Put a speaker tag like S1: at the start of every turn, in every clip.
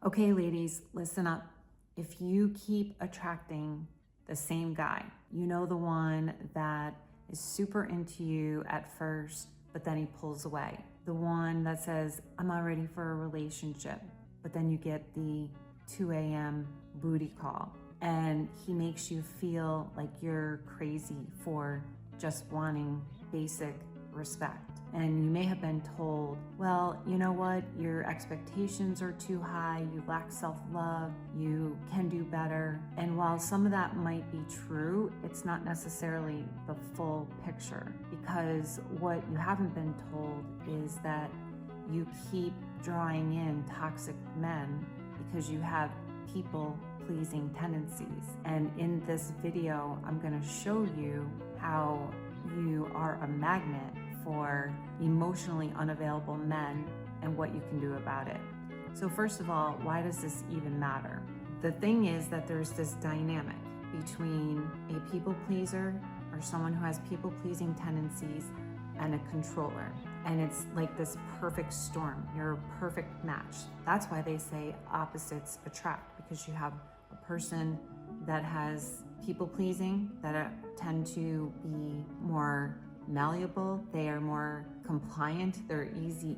S1: Okay, ladies, listen up. If you keep attracting the same guy, you know, the one that is super into you at first, but then he pulls away. The one that says, I'm not ready for a relationship, but then you get the 2 a.m. booty call and he makes you feel like you're crazy for just wanting basic respect. And you may have been told, well, you know what, your expectations are too high, you lack self-love, you can do better. And while some of that might be true, it's not necessarily the full picture, because what you haven't been told is that you keep drawing in toxic men because you have people-pleasing tendencies. And in this video, I'm gonna show you how you are a magnet for emotionally unavailable men and what you can do about it. So first of all, why does this even matter? The thing is that there's this dynamic between a people pleaser or someone who has people pleasing tendencies and a controller. And it's like this perfect storm. You're a perfect match. That's why they say opposites attract, because you have a person that has people pleasing, that tend to be more malleable, they are more compliant, they're easy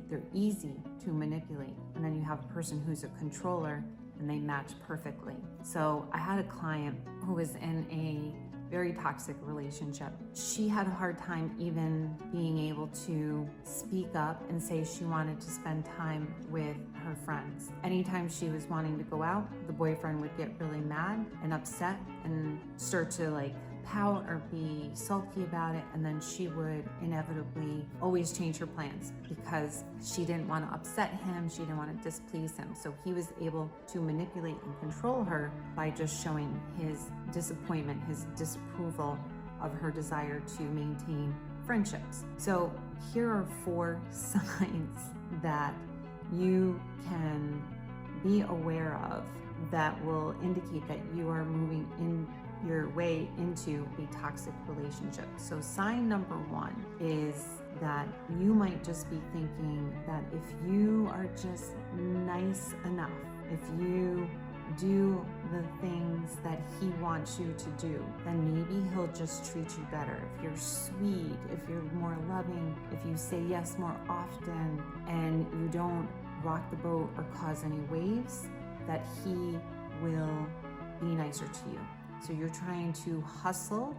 S1: to manipulate. And then you have a person who's a controller and they match perfectly. So I had a client who was in a very toxic relationship. She had a hard time even being able to speak up and say she wanted to spend time with her friends. Anytime she was wanting to go out, the boyfriend would get really mad and upset and start to like pout or be sulky about it, and then she would inevitably always change her plans because she didn't want to upset him, she didn't want to displease him. So he was able to manipulate and control her by just showing his disappointment, his disapproval of her desire to maintain friendships. So here are 4 signs that you can be aware of that will indicate that you are moving in your way into a toxic relationship. So sign number 1 is that you might just be thinking that if you are just nice enough, if you do the things that he wants you to do, then maybe he'll just treat you better. If you're sweet, if you're more loving, if you say yes more often, and you don't rock the boat or cause any waves, that he will be nicer to you. So you're trying to hustle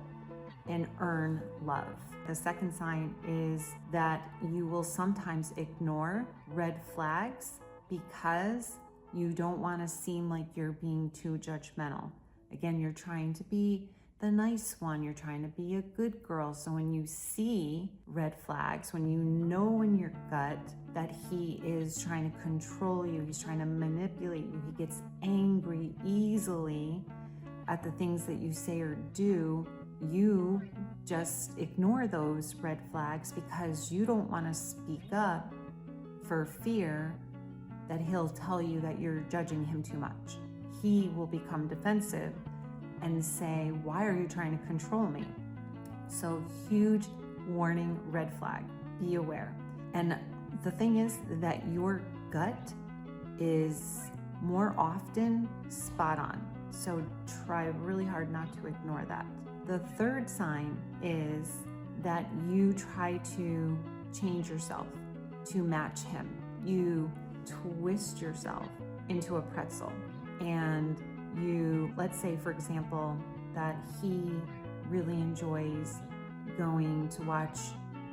S1: and earn love. The second sign is that you will sometimes ignore red flags because you don't want to seem like you're being too judgmental. Again, you're trying to be the nice one. You're trying to be a good girl. So when you see red flags, when you know in your gut that he is trying to control you, he's trying to manipulate you, he gets angry easily at the things that you say or do, you just ignore those red flags because you don't want to speak up for fear that he'll tell you that you're judging him too much. He will become defensive and say, why are you trying to control me? So huge warning, red flag, be aware. And the thing is that your gut is more often spot on. So try really hard not to ignore that. The third sign is that you try to change yourself to match him. You twist yourself into a pretzel, and you, let's say for example, that he really enjoys going to watch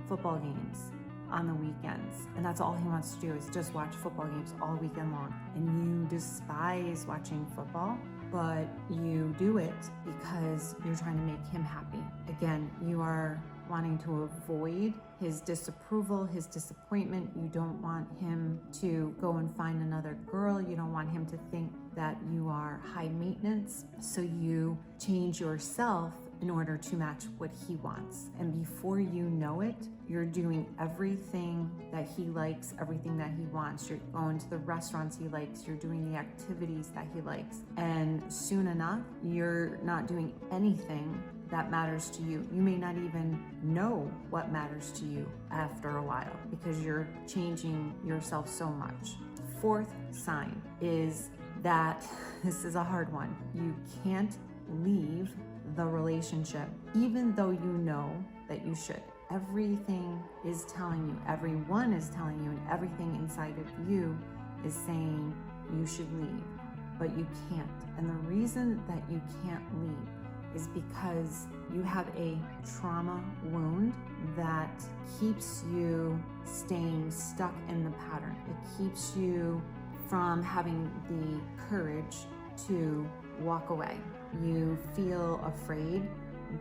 S1: football games on the weekends, and that's all he wants to do is just watch football games all weekend long, and you despise watching football, but you do it because you're trying to make him happy. Again, you are wanting to avoid his disapproval, his disappointment. You don't want him to go and find another girl. You don't want him to think that you are high maintenance. So you change yourself in order to match what he wants. And before you know it, you're doing everything that he likes, everything that he wants. You're going to the restaurants he likes, you're doing the activities that he likes. And soon enough, you're not doing anything that matters to you. You may not even know what matters to you after a while because you're changing yourself so much. Fourth sign is that this is a hard one. You can't leave the relationship, even though you know that you should. Everything is telling you, everyone is telling you, and everything inside of you is saying you should leave, but you can't. And the reason that you can't leave is because you have a trauma wound that keeps you staying stuck in the pattern. It keeps you from having the courage to walk away. You feel afraid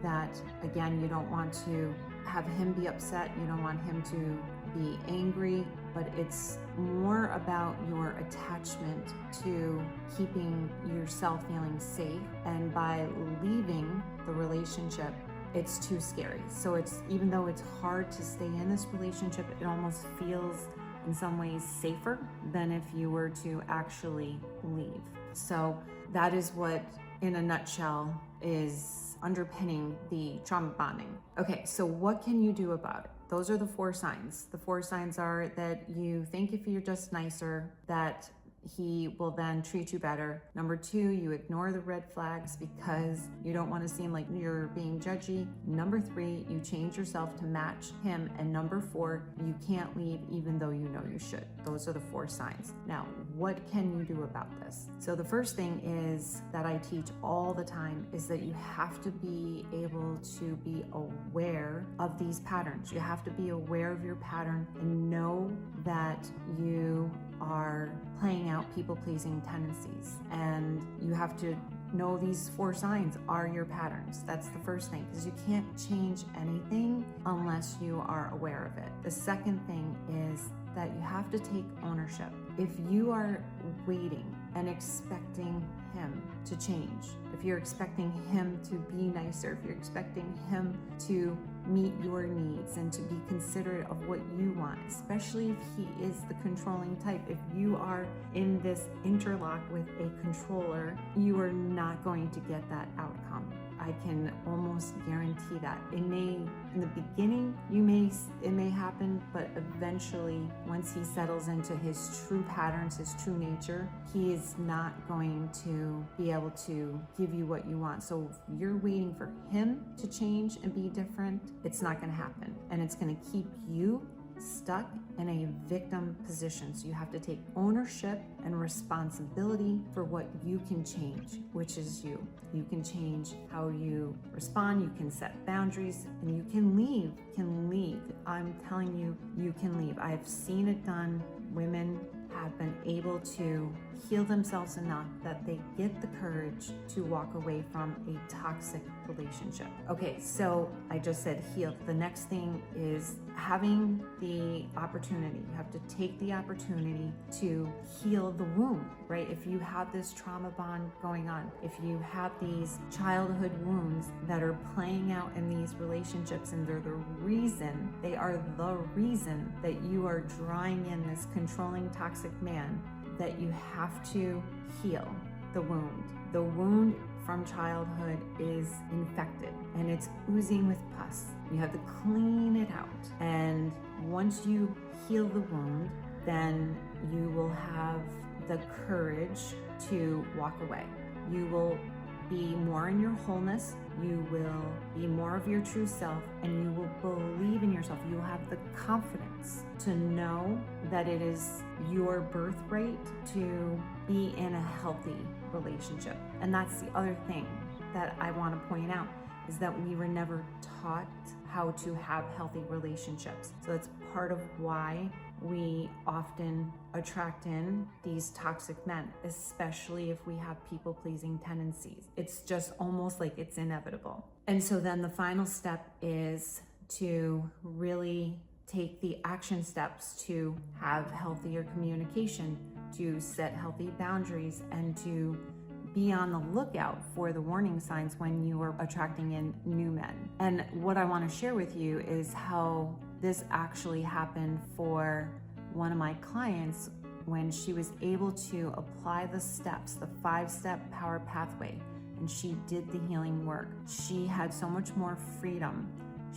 S1: that, again, you don't want to have him be upset, you don't want him to be angry, but it's more about your attachment to keeping yourself feeling safe. And by leaving the relationship, it's too scary. So it's, even though it's hard to stay in this relationship, it almost feels in some ways safer than if you were to actually leave. So that is what, in a nutshell, is underpinning the trauma bonding. Okay, so what can you do about it? Those are the 4 signs. The 4 signs are that you think if you're just nicer, that he will then treat you better. Number 2, you ignore the red flags because you don't want to seem like you're being judgy. Number 3, you change yourself to match him. And number 4, you can't leave even though you know you should. Those are the 4 signs. Now, what can you do about this? So the first thing is that I teach all the time is that you have to be able to be aware of these patterns. You have to be aware of your pattern and know that you are playing out people-pleasing tendencies, and you have to know these 4 signs are your patterns. That's the first thing, because you can't change anything unless you are aware of it. The second thing is that you have to take ownership. If you are waiting and expecting him to change, if you're expecting him to be nicer, if you're expecting him to meet your needs and to be considerate of what you want, especially if he is the controlling type, if you are in this interlock with a controller, you are not going to get that outcome. I can almost guarantee that. It may, in the beginning, it may happen, but eventually, once he settles into his true patterns, his true nature, he is not going to be able to give you what you want. So if you're waiting for him to change and be different, it's not going to happen. And it's going to keep you stuck in a victim position. So you have to take ownership and responsibility for what you can change, which is you. You can change how you respond, you can set boundaries, and you can leave. I'm telling you, you can leave. I've seen it done. Women have been able to heal themselves enough that they get the courage to walk away from a toxic relationship. Okay, so I just said heal. The next thing is having the opportunity. You have to take the opportunity to heal the wound, right? If you have this trauma bond going on, if you have these childhood wounds that are playing out in these relationships, and they are the reason that you are drawing in this controlling toxic man, that you have to heal the wound. The wound from childhood is infected and it's oozing with pus. You have to clean it out. And once you heal the wound, then you will have the courage to walk away. You will be more in your wholeness. You will be more of your true self, and you will believe in yourself. You will have the confidence to know that it is your birthright to be in a healthy relationship. And that's the other thing that I want to point out, is that we were never taught how to have healthy relationships. So that's part of why we often attract in these toxic men, especially if we have people-pleasing tendencies. It's just almost like it's inevitable. And so then the final step is to really take the action steps to have healthier communication, to set healthy boundaries, and to be on the lookout for the warning signs when you are attracting in new men. And what I want to share with you is how this actually happened for one of my clients when she was able to apply the steps, the 5-step power pathway, and she did the healing work. She had so much more freedom.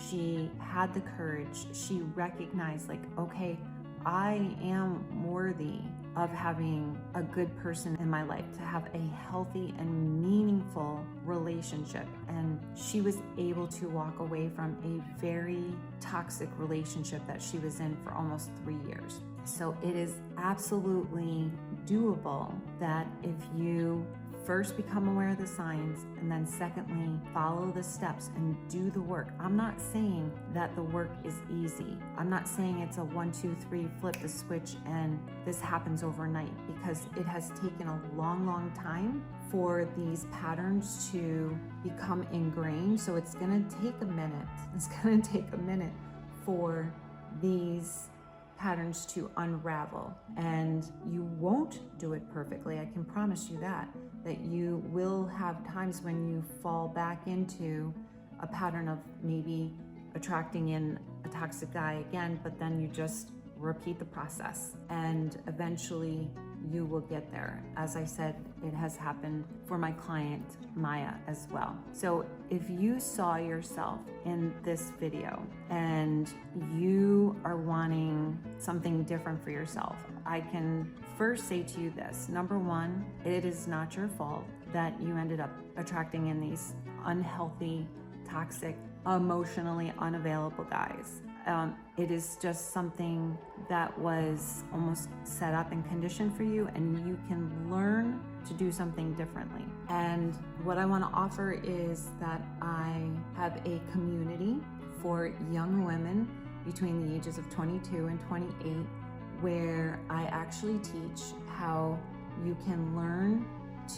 S1: She had the courage. She recognized, like, okay, I am worthy of having a good person in my life, to have a healthy and meaningful relationship. And she was able to walk away from a very toxic relationship that she was in for almost 3 years. So it is absolutely doable that if you first become aware of the signs, and then secondly, follow the steps and do the work. I'm not saying that the work is easy. I'm not saying it's a 1, 2, 3, flip the switch and this happens overnight, because it has taken a long time for these patterns to become ingrained. So it's gonna take a minute. It's gonna take a minute for these patterns to unravel, and you won't do it perfectly. I can promise you that you will have times when you fall back into a pattern of maybe attracting in a toxic guy again, but then you just repeat the process and eventually you will get there. As I said, it has happened for my client Maya as well. So if you saw yourself in this video and you are wanting something different for yourself, I can first say to you this. Number one, it is not your fault that you ended up attracting in these unhealthy, toxic, emotionally unavailable guys. It is just something that was almost set up and conditioned for you, and you can learn to do something differently. And what I want to offer is that I have a community for young women between the ages of 22 and 28, where I actually teach how you can learn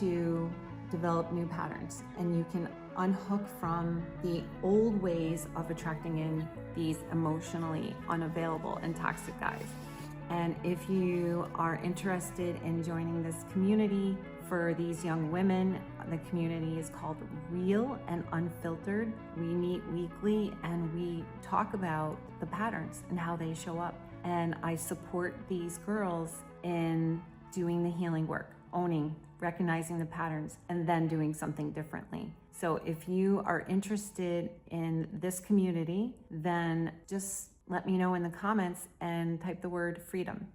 S1: to develop new patterns, and you can unhook from the old ways of attracting in these emotionally unavailable and toxic guys. And if you are interested in joining this community for these young women, the community is called Real and Unfiltered. We meet weekly and we talk about the patterns and how they show up. And I support these girls in doing the healing work, owning, recognizing the patterns, and then doing something differently. So if you are interested in this community, then just let me know in the comments and type the word freedom.